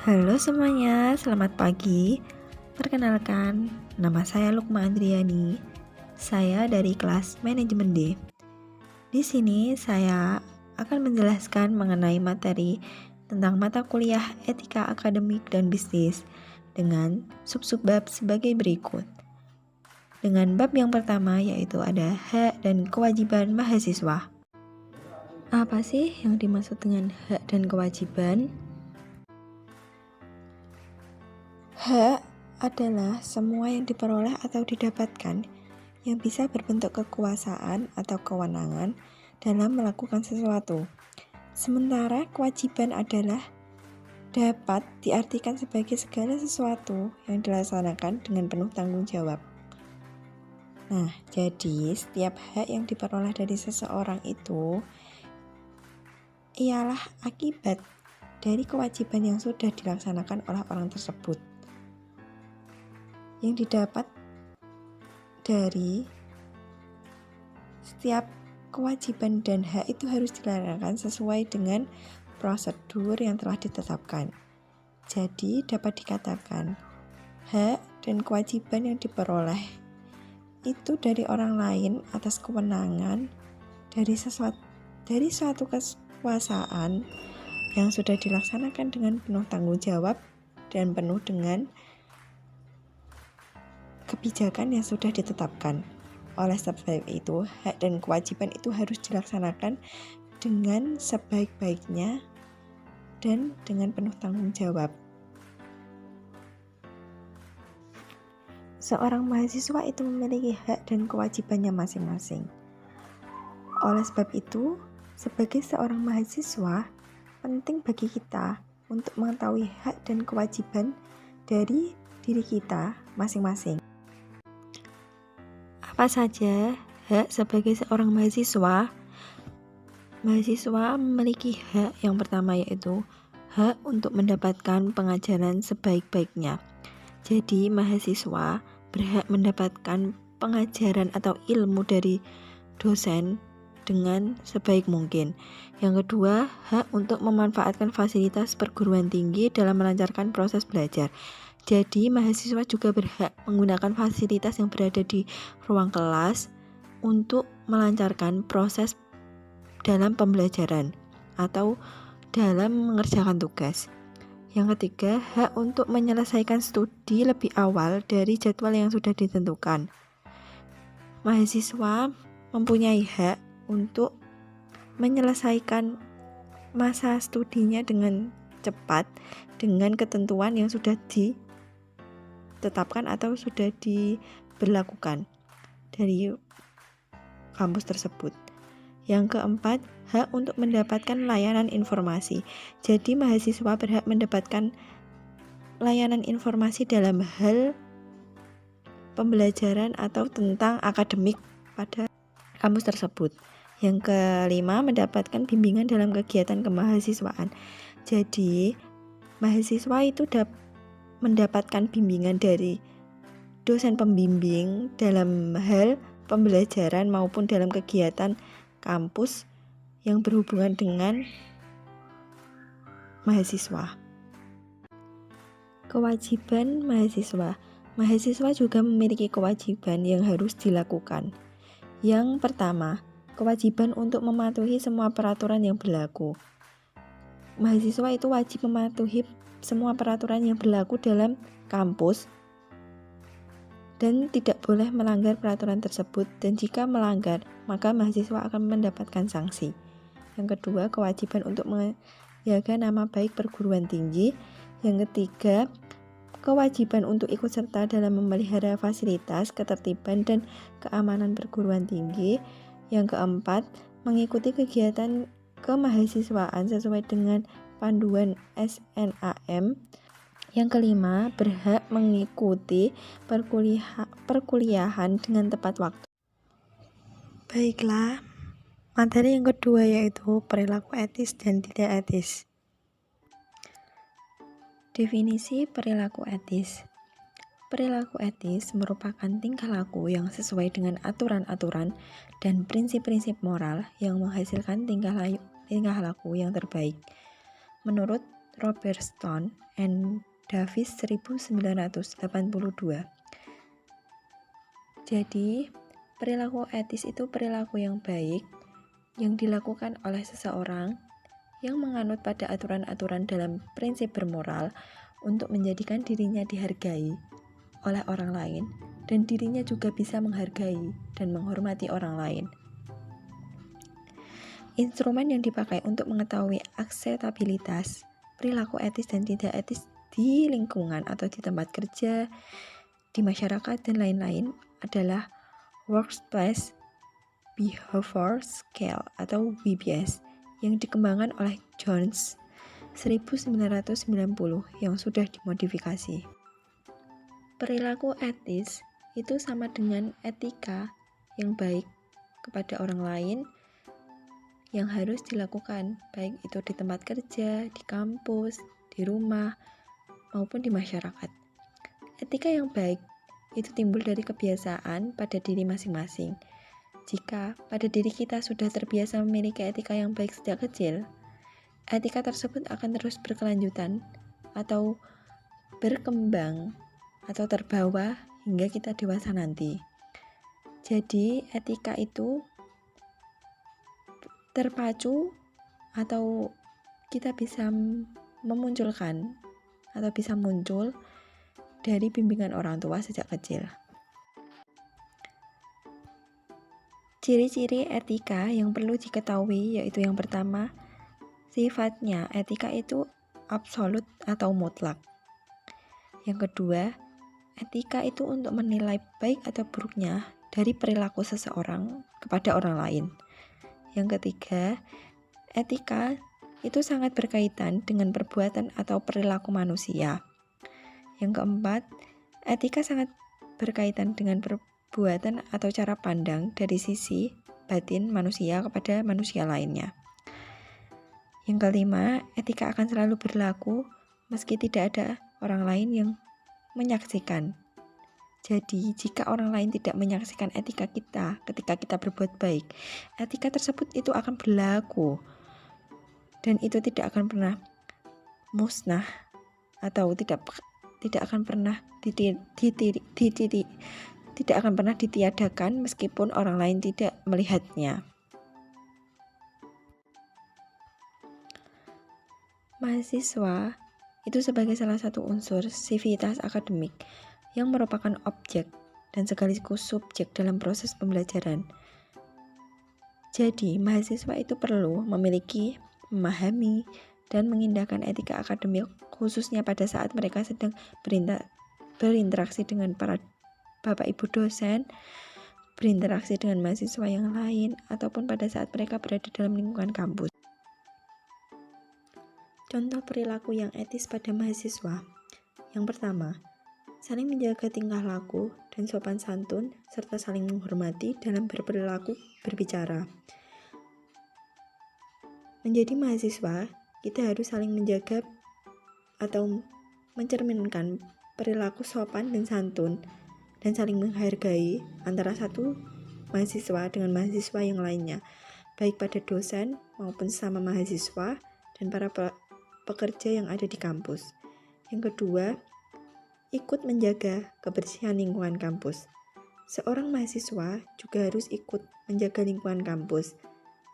Halo semuanya, selamat pagi. Perkenalkan, nama saya Lukma Andriani. Saya dari kelas Manajemen D. Di sini saya akan menjelaskan mengenai materi tentang mata kuliah Etika Akademik dan Bisnis dengan sub-sub bab sebagai berikut. Dengan bab yang pertama yaitu ada hak dan kewajiban mahasiswa. Apa sih yang dimaksud dengan hak dan kewajiban? Hak adalah semua yang diperoleh atau didapatkan yang bisa berbentuk kekuasaan atau kewenangan dalam melakukan sesuatu. Sementara kewajiban adalah dapat diartikan sebagai segala sesuatu yang dilaksanakan dengan penuh tanggung jawab. Nah, jadi setiap hak yang diperoleh dari seseorang itu ialah akibat dari kewajiban yang sudah dilaksanakan oleh orang tersebut. Yang didapat dari setiap kewajiban dan hak itu harus dilaksanakan sesuai dengan prosedur yang telah ditetapkan. Jadi dapat dikatakan hak dan kewajiban yang diperoleh itu dari orang lain atas kewenangan dari suatu kekuasaan yang sudah dilaksanakan dengan penuh tanggung jawab dan penuh dengan kebijakan yang sudah ditetapkan. Oleh sebab itu, hak dan kewajiban itu harus dilaksanakan dengan sebaik-baiknya dan dengan penuh tanggung jawab. Seorang mahasiswa itu memiliki hak dan kewajibannya masing-masing. Oleh sebab itu, sebagai seorang mahasiswa, penting bagi kita untuk mengetahui hak dan kewajiban dari diri kita masing-masing. Apa saja hak sebagai seorang mahasiswa? Mahasiswa memiliki hak yang pertama yaitu hak untuk mendapatkan pengajaran sebaik-baiknya. Jadi mahasiswa berhak mendapatkan pengajaran atau ilmu dari dosen dengan sebaik mungkin. Yang kedua, hak untuk memanfaatkan fasilitas perguruan tinggi dalam melancarkan proses belajar. Jadi mahasiswa juga berhak menggunakan fasilitas yang berada di ruang kelas untuk melancarkan proses dalam pembelajaran atau dalam mengerjakan tugas. Yang ketiga, hak untuk menyelesaikan studi lebih awal dari jadwal yang sudah ditentukan. Mahasiswa mempunyai hak untuk menyelesaikan masa studinya dengan cepat dengan ketentuan yang sudah ditetapkan atau sudah diberlakukan dari kampus tersebut. Yang keempat, hak untuk mendapatkan layanan informasi. Jadi mahasiswa berhak mendapatkan layanan informasi dalam hal pembelajaran atau tentang akademik pada kampus tersebut. Yang kelima, mendapatkan bimbingan dalam kegiatan kemahasiswaan. Jadi mahasiswa itu mendapatkan bimbingan dari dosen pembimbing dalam hal pembelajaran maupun dalam kegiatan kampus yang berhubungan dengan mahasiswa. Kewajiban mahasiswa. Mahasiswa juga memiliki kewajiban yang harus dilakukan. Yang pertama, kewajiban untuk mematuhi semua peraturan yang berlaku. Mahasiswa itu wajib mematuhi semua peraturan yang berlaku dalam kampus dan tidak boleh melanggar peraturan tersebut, dan jika melanggar, maka mahasiswa akan mendapatkan sanksi. Yang kedua, kewajiban untuk menjaga nama baik perguruan tinggi. Yang ketiga, kewajiban untuk ikut serta dalam memelihara fasilitas, ketertiban, dan keamanan perguruan tinggi. Yang keempat, mengikuti kegiatan kemahasiswaan sesuai dengan panduan SNAM. Yang kelima, berhak mengikuti perkuliahan dengan tepat waktu. Baiklah, materi yang kedua yaitu perilaku etis dan tidak etis. Definisi perilaku etis. Perilaku etis merupakan tingkah laku yang sesuai dengan aturan-aturan dan prinsip-prinsip moral yang menghasilkan tingkah laku yang terbaik menurut Robertson and Davis 1982. Jadi, perilaku etis itu perilaku yang baik yang dilakukan oleh seseorang yang menganut pada aturan-aturan dalam prinsip bermoral untuk menjadikan dirinya dihargai oleh orang lain dan dirinya juga bisa menghargai dan menghormati orang lain. Instrumen yang dipakai untuk mengetahui akseptabilitas, perilaku etis dan tidak etis di lingkungan atau di tempat kerja, di masyarakat, dan lain-lain adalah Workplace Behavior Scale atau WBS yang dikembangkan oleh Jones 1990 yang sudah dimodifikasi. Perilaku etis itu sama dengan etika yang baik kepada orang lain yang harus dilakukan, baik itu di tempat kerja, di kampus, di rumah, maupun di masyarakat. Etika yang baik itu timbul dari kebiasaan pada diri masing-masing. Jika pada diri kita sudah terbiasa memiliki etika yang baik sejak kecil, etika tersebut akan terus berkelanjutan atau berkembang atau terbawa hingga kita dewasa nanti. Jadi, etika itu terpacu atau kita bisa memunculkan atau bisa muncul dari bimbingan orang tua sejak kecil. Ciri-ciri etika yang perlu diketahui yaitu yang pertama, sifatnya etika itu absolut atau mutlak. Yang kedua, etika itu untuk menilai baik atau buruknya dari perilaku seseorang kepada orang lain. Yang ketiga, etika itu sangat berkaitan dengan perbuatan atau perilaku manusia. Yang keempat, etika sangat berkaitan dengan perbuatan atau cara pandang dari sisi batin manusia kepada manusia lainnya. Yang kelima, etika akan selalu berlaku meski tidak ada orang lain yang menyaksikan. Jadi, jika orang lain tidak menyaksikan etika kita ketika kita berbuat baik, etika tersebut itu akan berlaku dan itu tidak akan pernah musnah atau tidak akan pernah tidak akan pernah ditiadakan meskipun orang lain tidak melihatnya. Mahasiswa itu sebagai salah satu unsur sivitas akademik yang merupakan objek dan sekaligus subjek dalam proses pembelajaran. Jadi, mahasiswa itu perlu memiliki, memahami, dan mengindahkan etika akademik khususnya pada saat mereka sedang berinteraksi dengan para bapak ibu dosen, berinteraksi dengan mahasiswa yang lain, ataupun pada saat mereka berada dalam lingkungan kampus. Contoh perilaku yang etis pada mahasiswa. Yang pertama, saling menjaga tingkah laku dan sopan santun, serta saling menghormati dalam berperilaku berbicara. Menjadi mahasiswa, kita harus saling menjaga atau mencerminkan perilaku sopan dan santun, dan saling menghargai antara satu mahasiswa dengan mahasiswa yang lainnya, baik pada dosen maupun sesama mahasiswa dan para pekerja yang ada di kampus. Yang kedua, ikut menjaga kebersihan lingkungan kampus. Seorang mahasiswa juga harus ikut menjaga lingkungan kampus,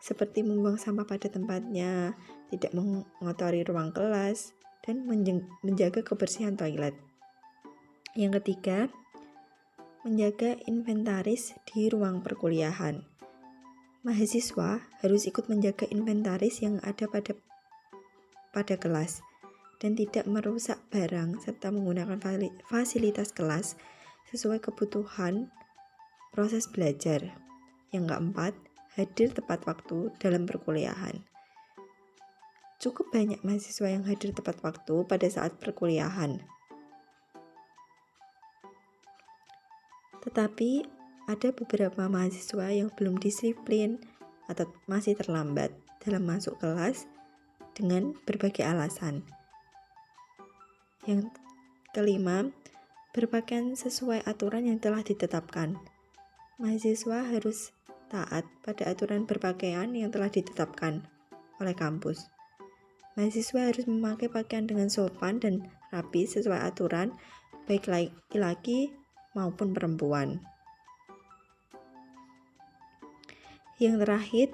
seperti membuang sampah pada tempatnya, tidak mengotori ruang kelas, dan menjaga kebersihan toilet. Yang ketiga, menjaga inventaris di ruang perkuliahan. Mahasiswa harus ikut menjaga inventaris yang ada pada kelas dan tidak merusak barang serta menggunakan fasilitas kelas sesuai kebutuhan proses belajar. Yang keempat, hadir tepat waktu dalam perkuliahan. Cukup banyak mahasiswa yang hadir tepat waktu pada saat perkuliahan. Tetapi ada beberapa mahasiswa yang belum disiplin atau masih terlambat dalam masuk kelas dengan berbagai alasan. Yang kelima, berpakaian sesuai aturan yang telah ditetapkan. Mahasiswa harus taat pada aturan berpakaian yang telah ditetapkan oleh kampus. Mahasiswa harus memakai pakaian dengan sopan dan rapi sesuai aturan, baik laki-laki maupun perempuan. Yang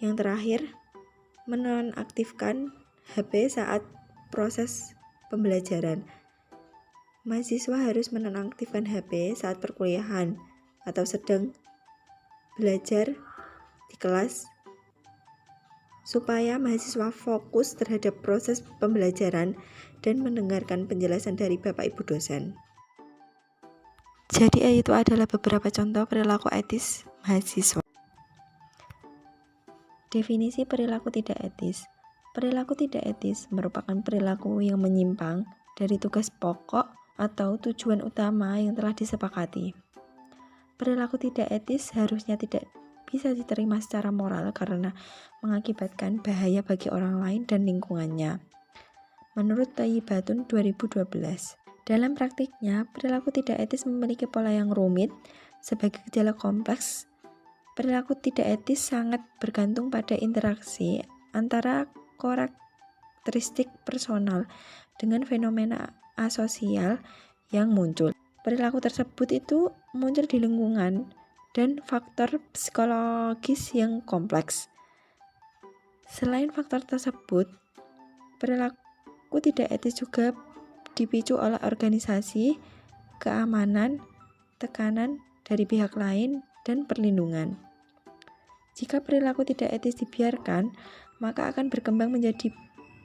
terakhir, menonaktifkan HP saat proses pembelajaran. Mahasiswa harus menonaktifkan HP saat perkuliahan atau sedang belajar di kelas supaya mahasiswa fokus terhadap proses pembelajaran dan mendengarkan penjelasan dari Bapak Ibu dosen. Jadi itu adalah beberapa contoh perilaku etis mahasiswa. Definisi perilaku tidak etis. Perilaku tidak etis merupakan perilaku yang menyimpang dari tugas pokok atau tujuan utama yang telah disepakati. Perilaku tidak etis harusnya tidak bisa diterima secara moral karena mengakibatkan bahaya bagi orang lain dan lingkungannya. Menurut Thayyibatun 2012, dalam praktiknya, perilaku tidak etis memiliki pola yang rumit. Sebagai gejala kompleks, perilaku tidak etis sangat bergantung pada interaksi antara karakteristik personal dengan fenomena asosial yang muncul. Perilaku tersebut itu muncul di lingkungan dan faktor psikologis yang kompleks. Selain faktor tersebut, perilaku tidak etis juga dipicu oleh organisasi, keamanan, tekanan dari pihak lain, dan perlindungan. Jika perilaku tidak etis dibiarkan, maka akan berkembang menjadi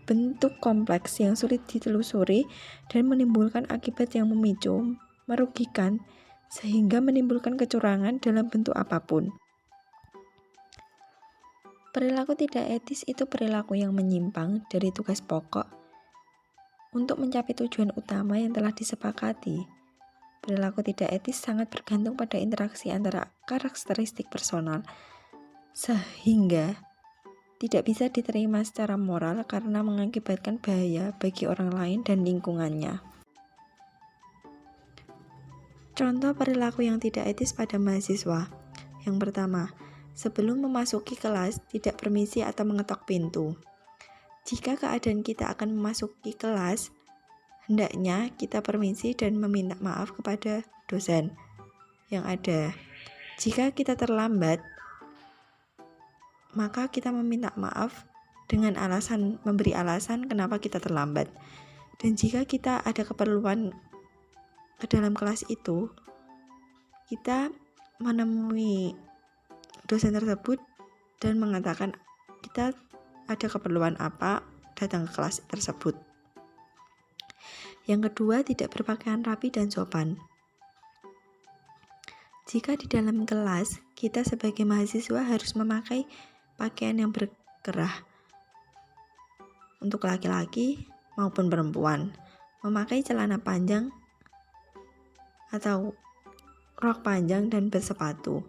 bentuk kompleks yang sulit ditelusuri dan menimbulkan akibat yang memicu, merugikan, sehingga menimbulkan kecurangan dalam bentuk apapun. Perilaku tidak etis itu perilaku yang menyimpang dari tugas pokok untuk mencapai tujuan utama yang telah disepakati. Perilaku tidak etis sangat bergantung pada interaksi antara karakteristik personal, sehingga tidak bisa diterima secara moral karena mengakibatkan bahaya bagi orang lain dan lingkungannya. Contoh perilaku yang tidak etis pada mahasiswa. Yang pertama, sebelum memasuki kelas tidak permisi atau mengetok pintu. Jika keadaan kita akan memasuki kelas, hendaknya kita permisi dan meminta maaf kepada dosen yang ada. Jika kita terlambat, maka kita meminta maaf dengan memberi alasan kenapa kita terlambat. Dan jika kita ada keperluan ke dalam kelas itu, kita menemui dosen tersebut dan mengatakan kita ada keperluan apa datang ke kelas tersebut. Yang kedua, tidak berpakaian rapi dan sopan. Jika di dalam kelas, kita sebagai mahasiswa harus memakai pakaian yang berkerah untuk laki-laki maupun perempuan, memakai celana panjang atau rok panjang dan bersepatu,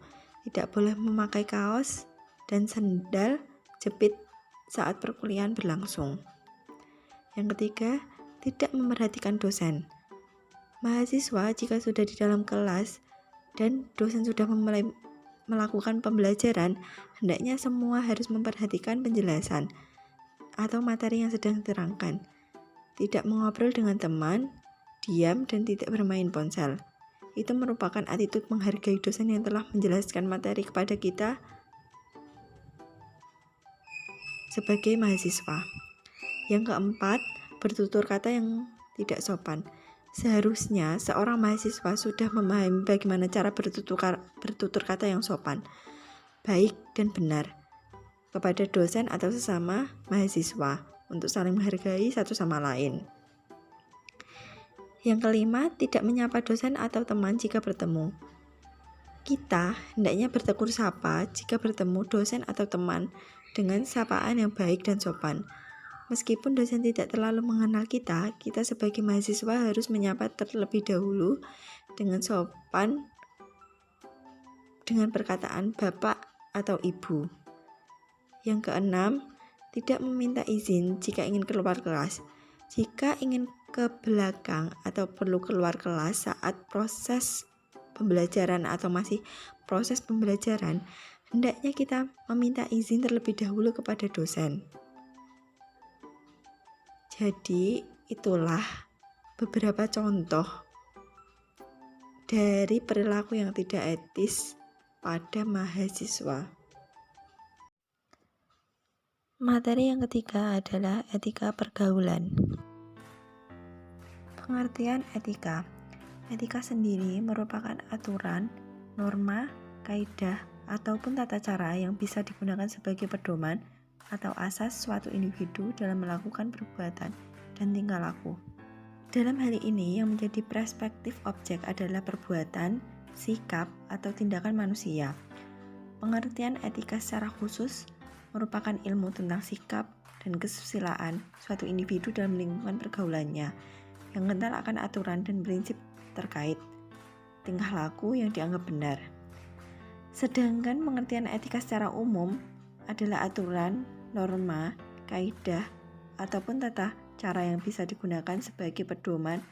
tidak boleh memakai kaos dan sandal jepit saat perkuliahan berlangsung. Yang ketiga, tidak memerhatikan dosen. Mahasiswa jika sudah di dalam kelas dan dosen sudah mulai melakukan pembelajaran, hendaknya semua harus memperhatikan penjelasan atau materi yang sedang diterangkan. Tidak mengobrol dengan teman, diam dan tidak bermain ponsel. Itu merupakan attitude menghargai dosen yang telah menjelaskan materi kepada kita sebagai mahasiswa. Yang keempat, bertutur kata yang tidak sopan. Seharusnya seorang mahasiswa sudah memahami bagaimana cara bertutur kata yang sopan, baik dan benar kepada dosen atau sesama mahasiswa untuk saling menghargai satu sama lain. Yang kelima, tidak menyapa dosen atau teman jika bertemu. Kita hendaknya bertegur sapa jika bertemu dosen atau teman dengan sapaan yang baik dan sopan. Meskipun dosen tidak terlalu mengenal kita sebagai mahasiswa harus menyapa terlebih dahulu dengan sopan dengan perkataan Bapak atau Ibu. Yang keenam, tidak meminta izin jika ingin keluar kelas. Jika ingin ke belakang atau perlu keluar kelas saat proses pembelajaran atau masih proses pembelajaran, hendaknya kita meminta izin terlebih dahulu kepada dosen. Jadi itulah beberapa contoh dari perilaku yang tidak etis pada mahasiswa. Materi yang ketiga adalah etika pergaulan. Pengertian etika. Etika sendiri merupakan aturan, norma, kaidah, ataupun tata cara yang bisa digunakan sebagai pedoman atau asas suatu individu dalam melakukan perbuatan dan tingkah laku. Dalam hal ini, yang menjadi perspektif objek adalah perbuatan, sikap, atau tindakan manusia. Pengertian etika secara khusus merupakan ilmu tentang sikap dan kesusilaan suatu individu dalam lingkungan pergaulannya, yang kental akan aturan dan prinsip terkait tingkah laku yang dianggap benar. Sedangkan pengertian etika secara umum adalah aturan, norma, kaidah, ataupun tata cara yang bisa digunakan sebagai pedoman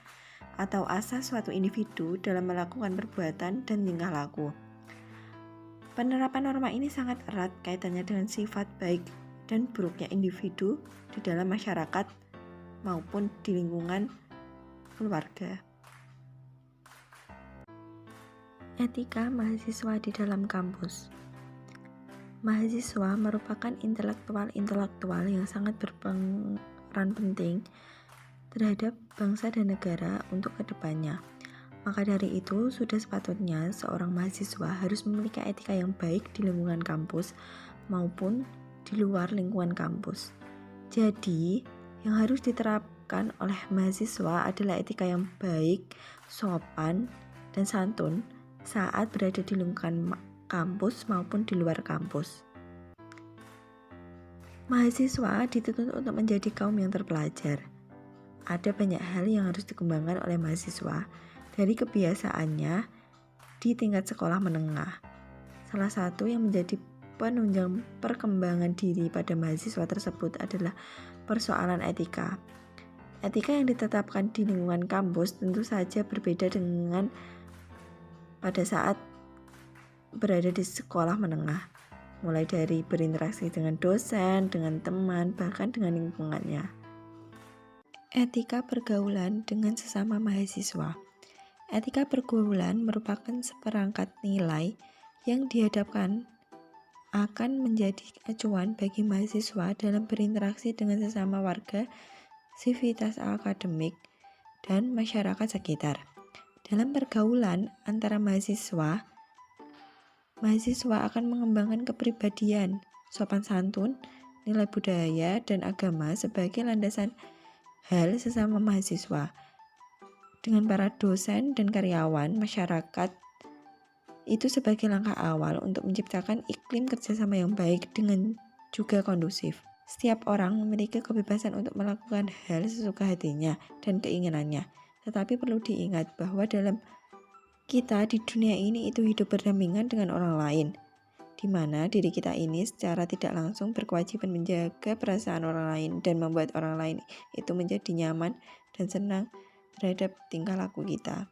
atau asas suatu individu dalam melakukan perbuatan dan tingkah laku. Penerapan norma ini sangat erat kaitannya dengan sifat baik dan buruknya individu di dalam masyarakat maupun di lingkungan keluarga. Etika mahasiswa di dalam kampus. Mahasiswa merupakan intelektual yang sangat berperan penting terhadap bangsa dan negara untuk kedepannya. Maka dari itu, sudah sepatutnya seorang mahasiswa harus memiliki etika yang baik di lingkungan kampus maupun di luar lingkungan kampus. Jadi, yang harus diterapkan oleh mahasiswa adalah etika yang baik, sopan, dan santun saat berada di lingkungan kampus maupun di luar kampus. Mahasiswa dituntut untuk menjadi kaum yang terpelajar. Ada banyak hal yang harus dikembangkan oleh mahasiswa dari kebiasaannya di tingkat sekolah menengah. Salah satu yang menjadi penunjang perkembangan diri pada mahasiswa tersebut adalah persoalan etika. Etika yang ditetapkan di lingkungan kampus tentu saja berbeda dengan pada saat berada di sekolah menengah, mulai dari berinteraksi dengan dosen, dengan teman, bahkan dengan lingkungannya. Etika pergaulan dengan sesama mahasiswa. Etika pergaulan merupakan seperangkat nilai yang dihadapkan akan menjadi acuan bagi mahasiswa dalam berinteraksi dengan sesama warga, sivitas akademik, dan masyarakat sekitar. Dalam pergaulan antara mahasiswa akan mengembangkan kepribadian, sopan santun, nilai budaya, dan agama sebagai landasan hal sesama mahasiswa. Dengan para dosen dan karyawan masyarakat, itu sebagai langkah awal untuk menciptakan iklim kerjasama yang baik dengan juga kondusif. Setiap orang memiliki kebebasan untuk melakukan hal sesuka hatinya dan keinginannya. Tetapi perlu diingat bahwa dalam kita di dunia ini itu hidup berdampingan dengan orang lain, di mana diri kita ini secara tidak langsung berkewajiban menjaga perasaan orang lain dan membuat orang lain itu menjadi nyaman dan senang terhadap tingkah laku kita.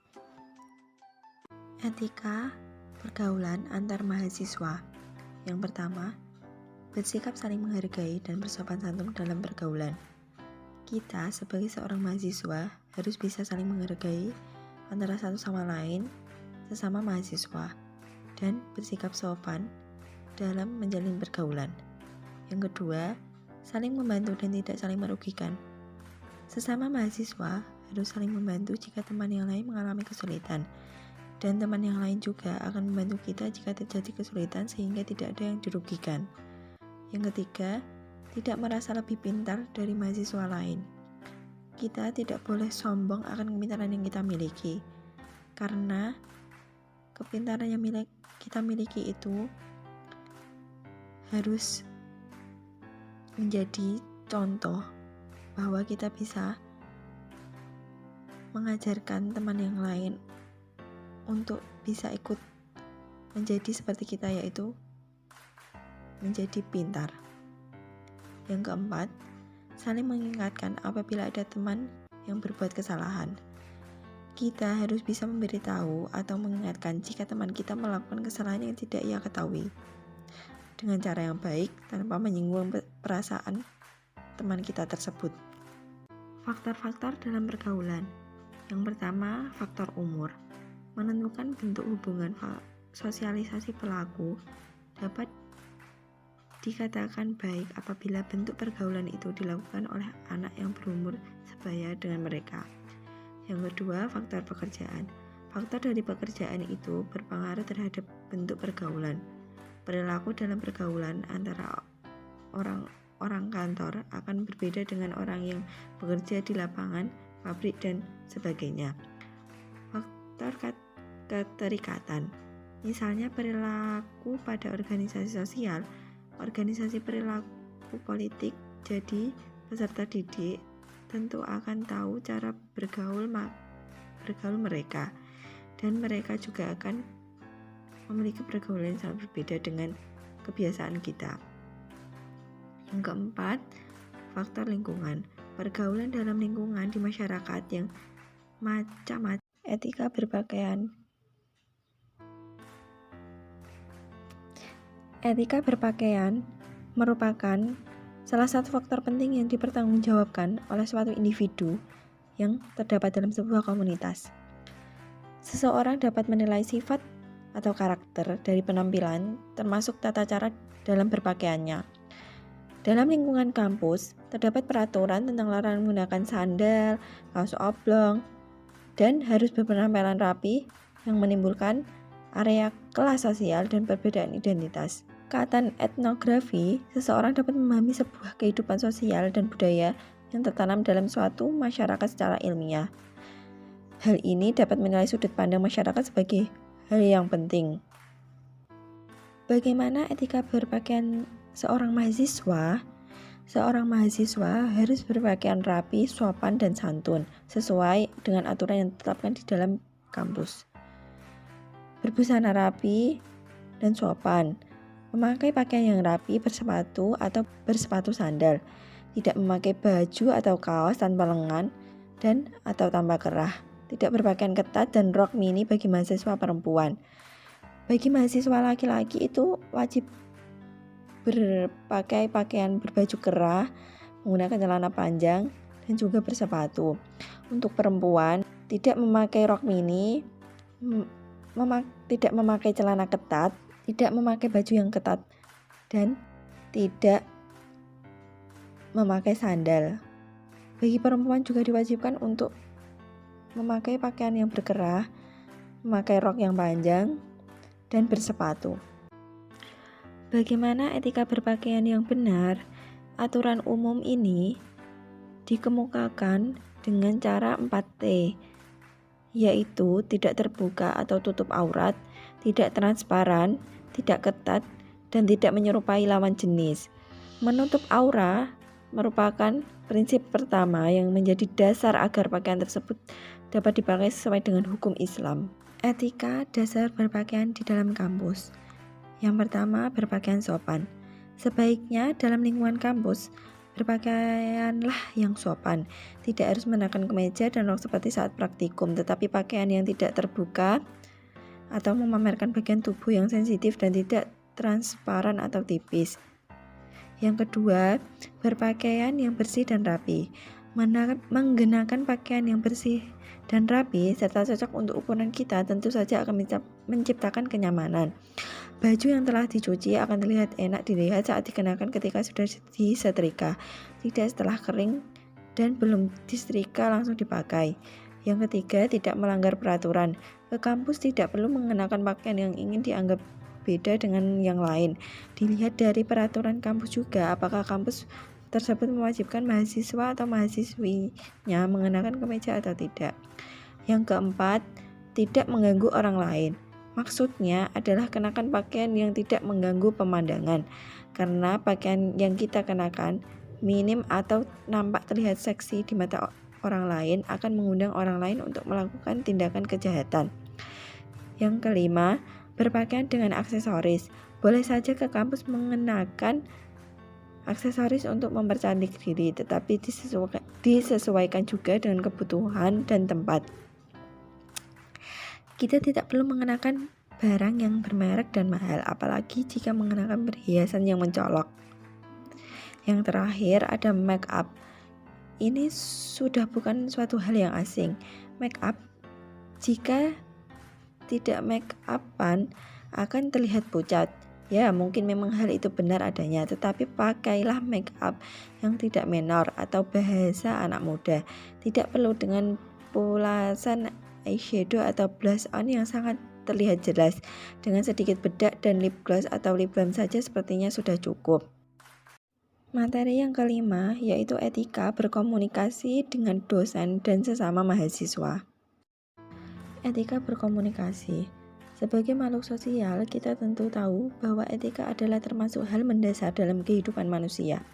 Etika pergaulan antar mahasiswa. Yang pertama, bersikap saling menghargai dan bersopan santun dalam pergaulan. Kita sebagai seorang mahasiswa harus bisa saling menghargai antara satu sama lain sesama mahasiswa dan bersikap sopan dalam menjalin pergaulan. Yang kedua, saling membantu dan tidak saling merugikan. Sesama mahasiswa harus saling membantu jika teman yang lain mengalami kesulitan, dan teman yang lain juga akan membantu kita jika terjadi kesulitan sehingga tidak ada yang dirugikan. Yang ketiga, tidak merasa lebih pintar dari mahasiswa lain. Kita tidak boleh sombong akan kepintaran yang kita miliki, karena kepintaran yang kita miliki itu harus menjadi contoh bahwa kita bisa mengajarkan teman yang lain untuk bisa ikut menjadi seperti kita, yaitu menjadi pintar. Yang keempat, saling mengingatkan apabila ada teman yang berbuat kesalahan. Kita harus bisa memberitahu atau mengingatkan jika teman kita melakukan kesalahan yang tidak ia ketahui dengan cara yang baik tanpa menyinggung perasaan teman kita tersebut. Faktor-faktor dalam pergaulan. Yang pertama, faktor umur. Menentukan bentuk hubungan sosialisasi pelaku dapat dikatakan baik apabila bentuk pergaulan itu dilakukan oleh anak yang berumur sebaya dengan mereka. Yang kedua, faktor pekerjaan. Faktor dari pekerjaan itu berpengaruh terhadap bentuk pergaulan. Perilaku dalam pergaulan antara orang kantor akan berbeda dengan orang yang bekerja di lapangan, pabrik, dan sebagainya. Faktor keterikatan. Misalnya perilaku pada organisasi sosial, organisasi perilaku politik, jadi peserta didik tentu akan tahu cara bergaul mereka, dan mereka juga akan memiliki pergaulan yang sangat berbeda dengan kebiasaan kita. Yang keempat, faktor lingkungan. Pergaulan dalam lingkungan di masyarakat yang macam-macam. Etika berpakaian. Etika berpakaian merupakan salah satu faktor penting yang dipertanggungjawabkan oleh suatu individu yang terdapat dalam sebuah komunitas. Seseorang dapat menilai sifat atau karakter dari penampilan, termasuk tata cara dalam berpakaiannya. Dalam lingkungan kampus, terdapat peraturan tentang larangan menggunakan sandal, kaos oblong, dan harus berpenampilan rapi yang menimbulkan area kelas sosial dan perbedaan identitas. Kaitan etnografi, seseorang dapat memahami sebuah kehidupan sosial dan budaya yang tertanam dalam suatu masyarakat secara ilmiah. Hal ini dapat menilai sudut pandang masyarakat sebagai hal yang penting. Bagaimana etika berpakaian seorang mahasiswa? Seorang mahasiswa harus berpakaian rapi, sopan, dan santun sesuai dengan aturan yang ditetapkan di dalam kampus. Berbusana rapi dan sopan. Memakai pakaian yang rapi, bersepatu atau bersepatu sandal. Tidak memakai baju atau kaos tanpa lengan dan atau tanpa kerah. Tidak berpakaian ketat dan rok mini bagi mahasiswa perempuan. Bagi mahasiswa laki-laki itu wajib berpakai pakaian berbaju kerah, menggunakan celana panjang, dan juga bersepatu. Untuk perempuan, tidak memakai rok mini, tidak memakai celana ketat, tidak memakai baju yang ketat, dan tidak memakai sandal. Bagi perempuan juga diwajibkan untuk memakai pakaian yang berkerah, memakai rok yang panjang, dan bersepatu. Bagaimana etika berpakaian yang benar? Aturan umum ini dikemukakan dengan cara 4T, yaitu tidak terbuka atau tutup aurat, tidak transparan, tidak ketat, dan tidak menyerupai lawan jenis. Menutup aurat merupakan prinsip pertama yang menjadi dasar agar pakaian tersebut dapat dipakai sesuai dengan hukum Islam. Etika dasar berpakaian di dalam kampus. Yang pertama, berpakaian sopan. Sebaiknya dalam lingkungan kampus, berpakaianlah yang sopan. Tidak harus mengenakan kemeja dan rok seperti saat praktikum, tetapi pakaian yang tidak terbuka atau memamerkan bagian tubuh yang sensitif dan tidak transparan atau tipis. Yang kedua, berpakaian yang bersih dan rapi. Menggunakan pakaian yang bersih dan rapi serta cocok untuk ukuran kita tentu saja akan menciptakan kenyamanan. Baju yang telah dicuci akan terlihat enak dilihat saat dikenakan ketika sudah disetrika, tidak setelah kering dan belum disetrika langsung dipakai. Yang ketiga, tidak melanggar peraturan. Ke kampus tidak perlu mengenakan pakaian yang ingin dianggap beda dengan yang lain. Dilihat dari peraturan kampus juga, apakah kampus tersebut mewajibkan mahasiswa atau mahasiswinya mengenakan kemeja atau tidak. Yang keempat, tidak mengganggu orang lain. Maksudnya adalah kenakan pakaian yang tidak mengganggu pemandangan, karena pakaian yang kita kenakan minim atau nampak terlihat seksi di mata orang lain akan mengundang orang lain untuk melakukan tindakan kejahatan. Yang kelima, berpakaian dengan aksesoris. Boleh saja ke kampus mengenakan aksesoris untuk mempercantik diri, tetapi disesuaikan juga dengan kebutuhan dan tempat. Kita tidak perlu mengenakan barang yang bermerek dan mahal, apalagi jika mengenakan perhiasan yang mencolok. Yang terakhir ada make up. ini sudah bukan suatu hal yang asing. Make up, jika tidak make upan akan terlihat pucat. Ya, mungkin memang hal itu benar adanya, tetapi pakailah make up yang tidak menor atau bahasa anak muda. Tidak perlu dengan pulasan eyeshadow atau blush on yang sangat terlihat jelas. Dengan sedikit bedak dan lip gloss atau lip balm saja sepertinya sudah cukup. Materi yang kelima yaitu etika berkomunikasi dengan dosen dan sesama mahasiswa. Etika berkomunikasi. Sebagai makhluk sosial, kita tentu tahu bahwa etika adalah termasuk hal mendasar dalam kehidupan manusia.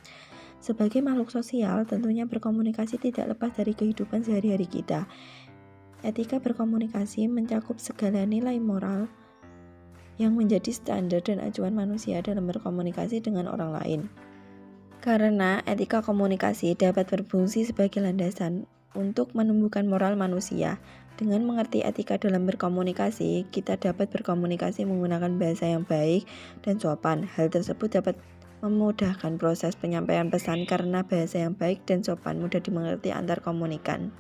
Sebagai makhluk sosial, tentunya berkomunikasi tidak lepas dari kehidupan sehari-hari kita. Etika berkomunikasi mencakup segala nilai moral yang menjadi standar dan acuan manusia dalam berkomunikasi dengan orang lain. Karena etika komunikasi dapat berfungsi sebagai landasan untuk menumbuhkan moral manusia. Dengan mengerti etika dalam berkomunikasi, kita dapat berkomunikasi menggunakan bahasa yang baik dan sopan. Hal tersebut dapat memudahkan proses penyampaian pesan karena bahasa yang baik dan sopan mudah dimengerti antar komunikan.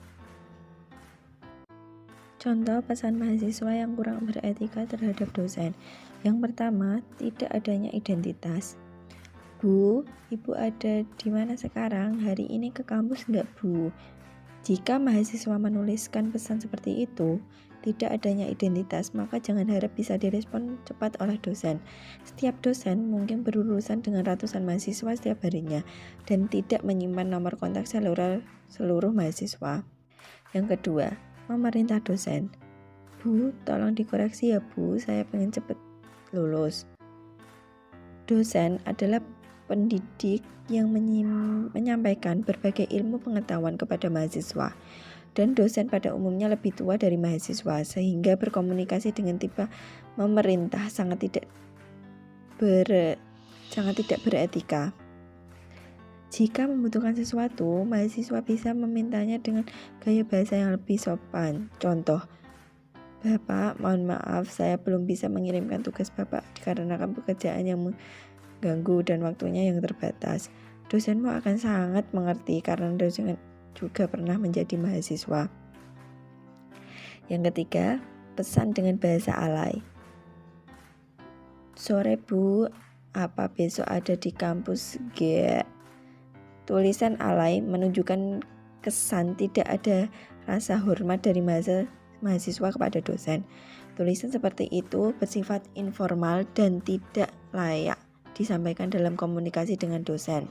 Contoh pesan mahasiswa yang kurang beretika terhadap dosen. Yang pertama, tidak adanya identitas. Bu, Ibu ada di mana sekarang? Hari ini ke kampus enggak, Bu? Jika mahasiswa menuliskan pesan seperti itu, tidak adanya identitas, maka jangan harap bisa direspon cepat oleh dosen. Setiap dosen mungkin berurusan dengan ratusan mahasiswa setiap harinya dan tidak menyimpan nomor kontak seluruh mahasiswa. Yang kedua, memerintah dosen. Bu, tolong dikoreksi ya Bu, saya pengen cepat lulus. Dosen adalah pendidik yang menyampaikan berbagai ilmu pengetahuan kepada mahasiswa, dan dosen pada umumnya lebih tua dari mahasiswa, sehingga berkomunikasi dengan tipe memerintah sangat tidak beretika. Jika membutuhkan sesuatu, mahasiswa bisa memintanya dengan gaya bahasa yang lebih sopan. Contoh, Bapak, mohon maaf saya belum bisa mengirimkan tugas Bapak dikarenakan pekerjaan yang mengganggu dan waktunya yang terbatas. Dosenmu akan sangat mengerti karena dosen juga pernah menjadi mahasiswa. Yang ketiga, pesan dengan bahasa alay. Sore Bu, apa besok ada di kampus? Tulisan alay menunjukkan kesan tidak ada rasa hormat dari mahasiswa kepada dosen. Tulisan seperti itu bersifat informal dan tidak layak disampaikan dalam komunikasi dengan dosen.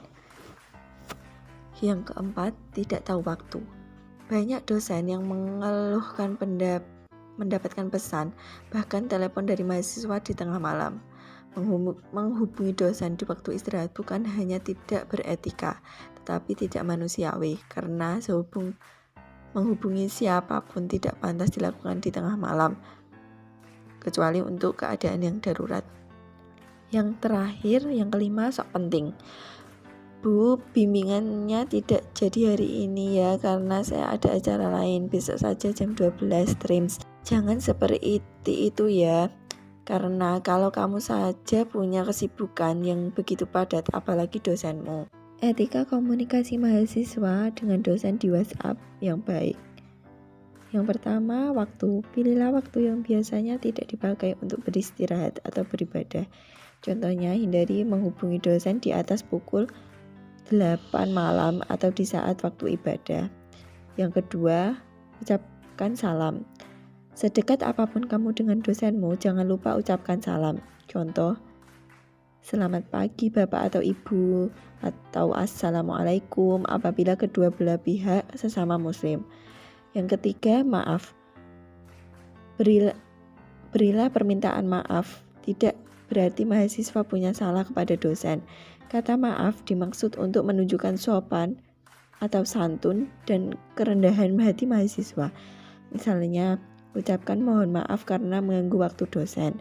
Yang keempat, tidak tahu waktu. Banyak dosen yang mengeluhkan mendapatkan pesan, bahkan telepon dari mahasiswa di tengah malam. Menghubungi dosen di waktu istirahat bukan hanya tidak beretika, tetapi tidak manusiawi, karena menghubungi siapapun tidak pantas dilakukan di tengah malam, kecuali untuk keadaan yang darurat. Yang terakhir, yang kelima, sok penting. Bu, bimbingannya tidak jadi hari ini ya, karena saya ada acara lain, besok saja jam 12 streams. Jangan seperti itu ya, karena kalau kamu saja punya kesibukan yang begitu padat, apalagi dosenmu. Etika komunikasi mahasiswa dengan dosen di WhatsApp yang baik. Yang pertama, waktu. Pilihlah waktu yang biasanya tidak dipakai untuk beristirahat atau beribadah. Contohnya, hindari menghubungi dosen di atas pukul 8 malam atau di saat waktu ibadah. Yang kedua, ucapkan salam. Sedekat apapun kamu dengan dosenmu, jangan lupa ucapkan salam. Contoh, selamat pagi Bapak atau Ibu, atau Assalamualaikum apabila kedua belah pihak sesama muslim. Yang ketiga, maaf. Berilah permintaan maaf. Tidak berarti mahasiswa punya salah kepada dosen. Kata maaf dimaksud untuk menunjukkan sopan atau santun dan kerendahan hati mahasiswa. Misalnya, ucapkan mohon maaf karena mengganggu waktu dosen.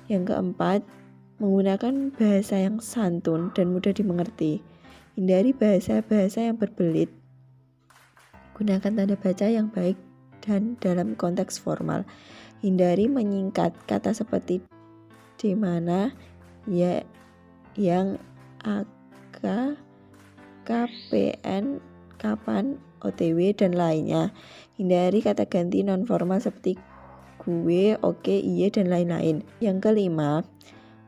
Yang keempat, menggunakan bahasa yang santun dan mudah dimengerti. Hindari bahasa-bahasa yang berbelit. Gunakan tanda baca yang baik dan dalam konteks formal. Hindari menyingkat kata seperti di mana, ya, yang, aka, KPN, kapan, OTW, dan lainnya. Hindari kata ganti non-formal seperti gue, oke, iye, dan lain-lain. Yang kelima,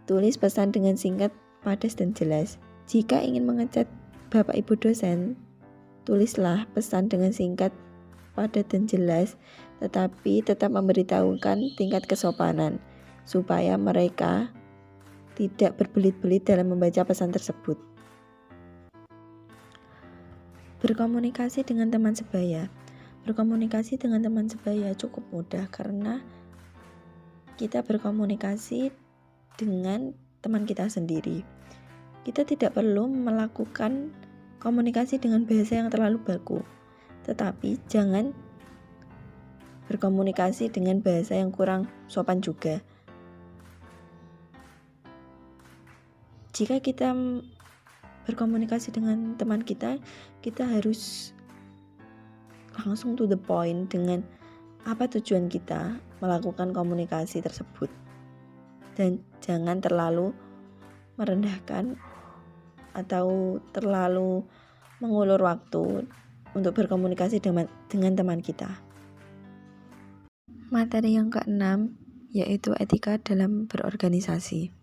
tulis pesan dengan singkat, padas, dan jelas. Jika ingin mengecat Bapak Ibu dosen, tulislah pesan dengan singkat, padat, dan jelas, tetapi tetap memberitahukan tingkat kesopanan, supaya mereka tidak berbelit-belit dalam membaca pesan tersebut. Berkomunikasi dengan teman sebaya. Berkomunikasi dengan teman sebaya cukup mudah karena kita berkomunikasi dengan teman kita sendiri. Kita tidak perlu melakukan komunikasi dengan bahasa yang terlalu baku, tetapi jangan berkomunikasi dengan bahasa yang kurang sopan juga. Jika kita berkomunikasi dengan teman kita harus langsung to the point dengan apa tujuan kita melakukan komunikasi tersebut. Dan jangan terlalu merendahkan atau terlalu mengulur waktu untuk berkomunikasi dengan teman kita. Materi yang keenam yaitu etika dalam berorganisasi.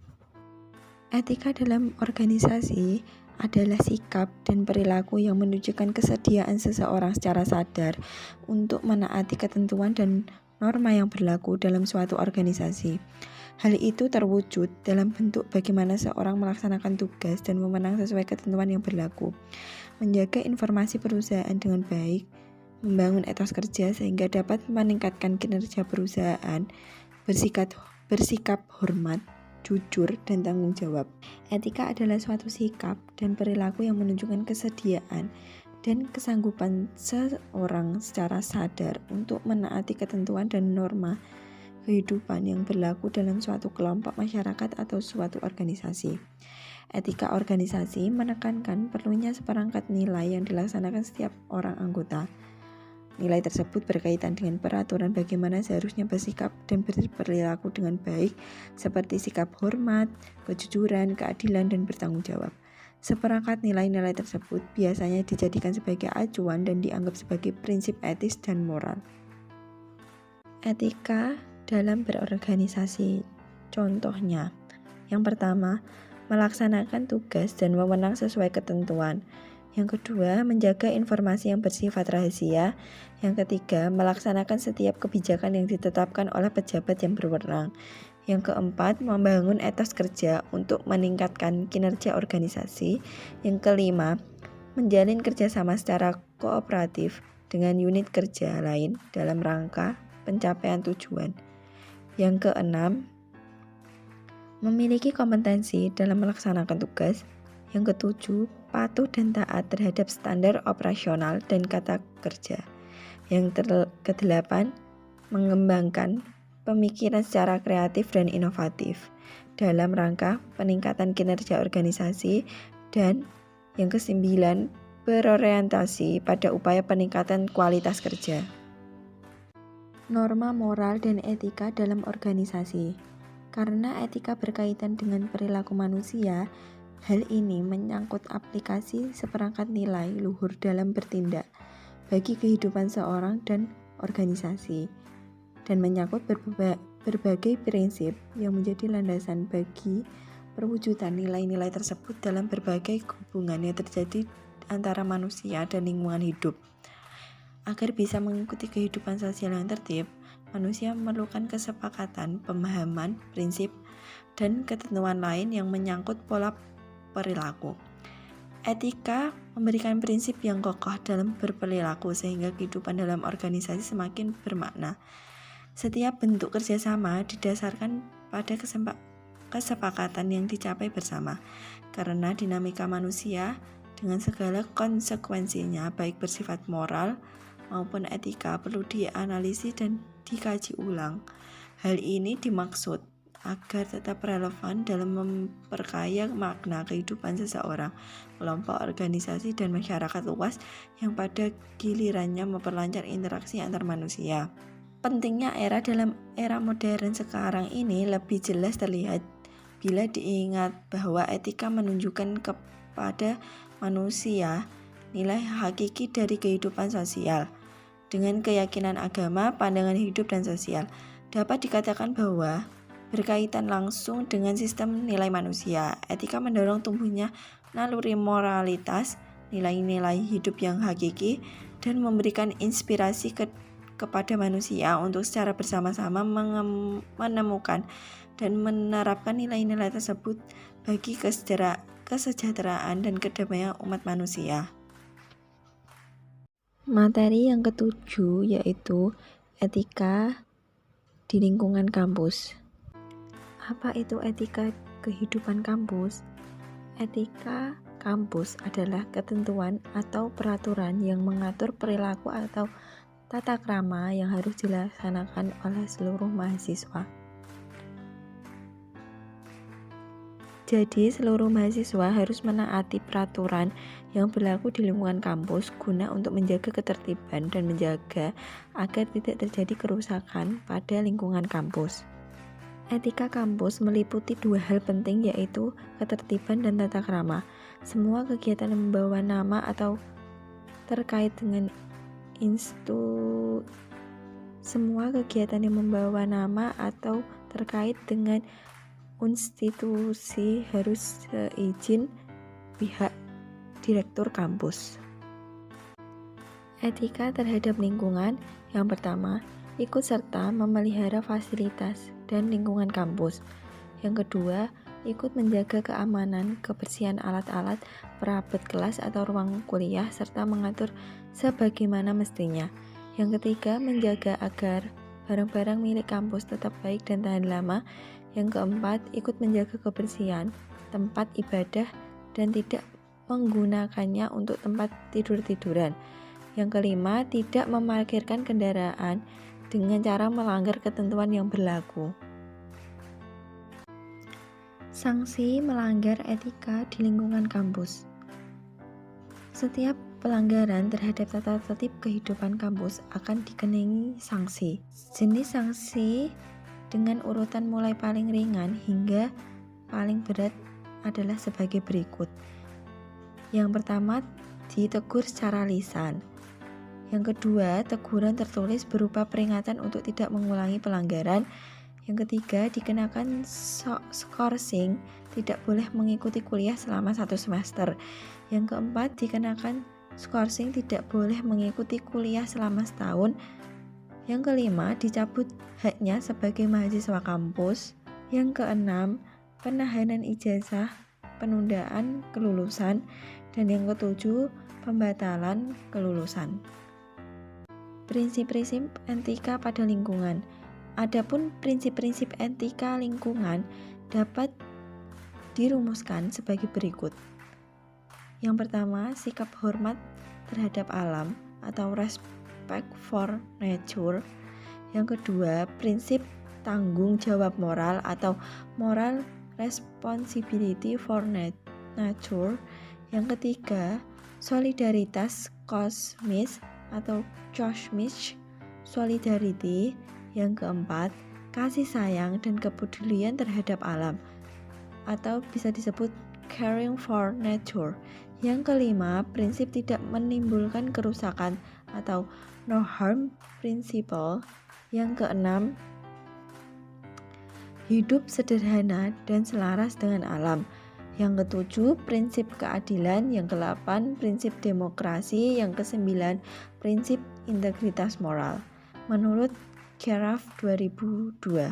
Etika dalam organisasi adalah sikap dan perilaku yang menunjukkan kesediaan seseorang secara sadar untuk menaati ketentuan dan norma yang berlaku dalam suatu organisasi. Hal itu terwujud dalam bentuk bagaimana seorang melaksanakan tugas dan memenang sesuai ketentuan yang berlaku, menjaga informasi perusahaan dengan baik, membangun etos kerja sehingga dapat meningkatkan kinerja perusahaan, bersikap hormat, jujur, dan tanggung jawab. Etika adalah suatu sikap dan perilaku yang menunjukkan kesediaan dan kesanggupan seseorang secara sadar untuk menaati ketentuan dan norma kehidupan yang berlaku dalam suatu kelompok masyarakat atau suatu organisasi. Etika organisasi menekankan perlunya seperangkat nilai yang dilaksanakan setiap orang anggota. Nilai tersebut berkaitan dengan peraturan bagaimana seharusnya bersikap dan berperilaku dengan baik, seperti sikap hormat, kejujuran, keadilan, dan bertanggung jawab. Seperangkat nilai-nilai tersebut biasanya dijadikan sebagai acuan dan dianggap sebagai prinsip etis dan moral. Etika dalam berorganisasi. Contohnya, yang pertama, melaksanakan tugas dan wewenang sesuai ketentuan. Yang kedua, menjaga informasi yang bersifat rahasia. Yang ketiga, melaksanakan setiap kebijakan yang ditetapkan oleh pejabat yang berwenang. Yang keempat, membangun etos kerja untuk meningkatkan kinerja organisasi. Yang kelima, menjalin kerjasama secara kooperatif dengan unit kerja lain dalam rangka pencapaian tujuan. Yang keenam, memiliki kompetensi dalam melaksanakan tugas. Yang ketujuh, patuh dan taat terhadap standar operasional dan kata kerja. Yang kedelapan, mengembangkan pemikiran secara kreatif dan inovatif dalam rangka peningkatan kinerja organisasi. Dan yang kesembilan, berorientasi pada upaya peningkatan kualitas kerja. Norma moral dan etika dalam organisasi. Karena etika berkaitan dengan perilaku manusia, hal ini menyangkut aplikasi seperangkat nilai luhur dalam bertindak bagi kehidupan seorang dan organisasi, dan menyangkut berbagai prinsip yang menjadi landasan bagi perwujudan nilai-nilai tersebut dalam berbagai hubungan yang terjadi antara manusia dan lingkungan hidup. Agar bisa mengikuti kehidupan sosial yang tertib, manusia memerlukan kesepakatan, pemahaman, prinsip, dan ketentuan lain yang menyangkut pola perilaku. Etika memberikan prinsip yang kokoh dalam berperilaku sehingga kehidupan dalam organisasi semakin bermakna. Setiap bentuk kerjasama didasarkan pada kesepakatan yang dicapai bersama, karena dinamika manusia dengan segala konsekuensinya baik bersifat moral maupun etika perlu dianalisis dan dikaji ulang. Hal ini dimaksud agar tetap relevan dalam memperkaya makna kehidupan seseorang, kelompok, organisasi, dan masyarakat luas yang pada gilirannya memperlancar interaksi antar manusia. Pentingnya dalam era modern sekarang ini lebih jelas terlihat bila diingat bahwa etika menunjukkan kepada manusia nilai hakiki dari kehidupan sosial. Dengan keyakinan agama, pandangan hidup, dan sosial, dapat dikatakan bahwa berkaitan langsung dengan sistem nilai manusia. Etika mendorong tumbuhnya naluri moralitas, nilai-nilai hidup yang hakiki, dan memberikan inspirasi kepada manusia untuk secara bersama-sama menemukan dan menerapkan nilai-nilai tersebut bagi kesejahteraan dan kedamaian umat manusia. Materi yang ketujuh yaitu etika di lingkungan kampus. Apa itu etika kehidupan kampus? Etika kampus adalah ketentuan atau peraturan yang mengatur perilaku atau tata krama yang harus dilaksanakan oleh seluruh mahasiswa. Jadi, seluruh mahasiswa harus menaati peraturan yang berlaku di lingkungan kampus guna untuk menjaga ketertiban dan menjaga agar tidak terjadi kerusakan pada lingkungan kampus. Etika kampus meliputi dua hal penting, yaitu ketertiban dan tata krama. Semua kegiatan yang membawa nama atau terkait dengan institusi harus seizin pihak direktur kampus. Etika terhadap lingkungan. Yang pertama, ikut serta memelihara fasilitas dan lingkungan kampus. Yang kedua, ikut menjaga keamanan, kebersihan alat-alat, perabot kelas atau ruang kuliah, serta mengatur sebagaimana mestinya. Yang ketiga, menjaga agar barang-barang milik kampus tetap baik dan tahan lama. Yang keempat, ikut menjaga kebersihan tempat ibadah dan tidak menggunakannya untuk tempat tidur-tiduran. Yang kelima, tidak memarkirkan kendaraan dengan cara melanggar ketentuan yang berlaku. Sanksi melanggar etika di lingkungan kampus. Setiap pelanggaran terhadap tata tertib kehidupan kampus akan dikenai sanksi. Jenis sanksi dengan urutan mulai paling ringan hingga paling berat adalah sebagai berikut. Yang pertama, ditegur secara lisan. Yang kedua, teguran tertulis berupa peringatan untuk tidak mengulangi pelanggaran. Yang ketiga, dikenakan skorsing, tidak boleh mengikuti kuliah selama 1 semester. Yang keempat, dikenakan skorsing, tidak boleh mengikuti kuliah selama setahun. Yang kelima, dicabut haknya sebagai mahasiswa kampus. Yang keenam, penahanan ijazah, penundaan kelulusan. Dan yang ketujuh, pembatalan kelulusan. Prinsip-prinsip etika pada lingkungan. Adapun prinsip-prinsip etika lingkungan dapat dirumuskan sebagai berikut. Yang pertama, sikap hormat terhadap alam atau respect for nature. Yang kedua, prinsip tanggung jawab moral atau moral responsibility for nature. Yang ketiga, solidaritas kosmis atau cosmic solidarity. Yang keempat, kasih sayang dan kepedulian terhadap alam atau bisa disebut caring for nature. Yang kelima, prinsip tidak menimbulkan kerusakan atau no harm principle. Yang keenam, hidup sederhana dan selaras dengan alam. Yang ketujuh, prinsip keadilan. Yang kedelapan, prinsip demokrasi. Yang kesembilan, prinsip integritas moral. Menurut Keraf 2002.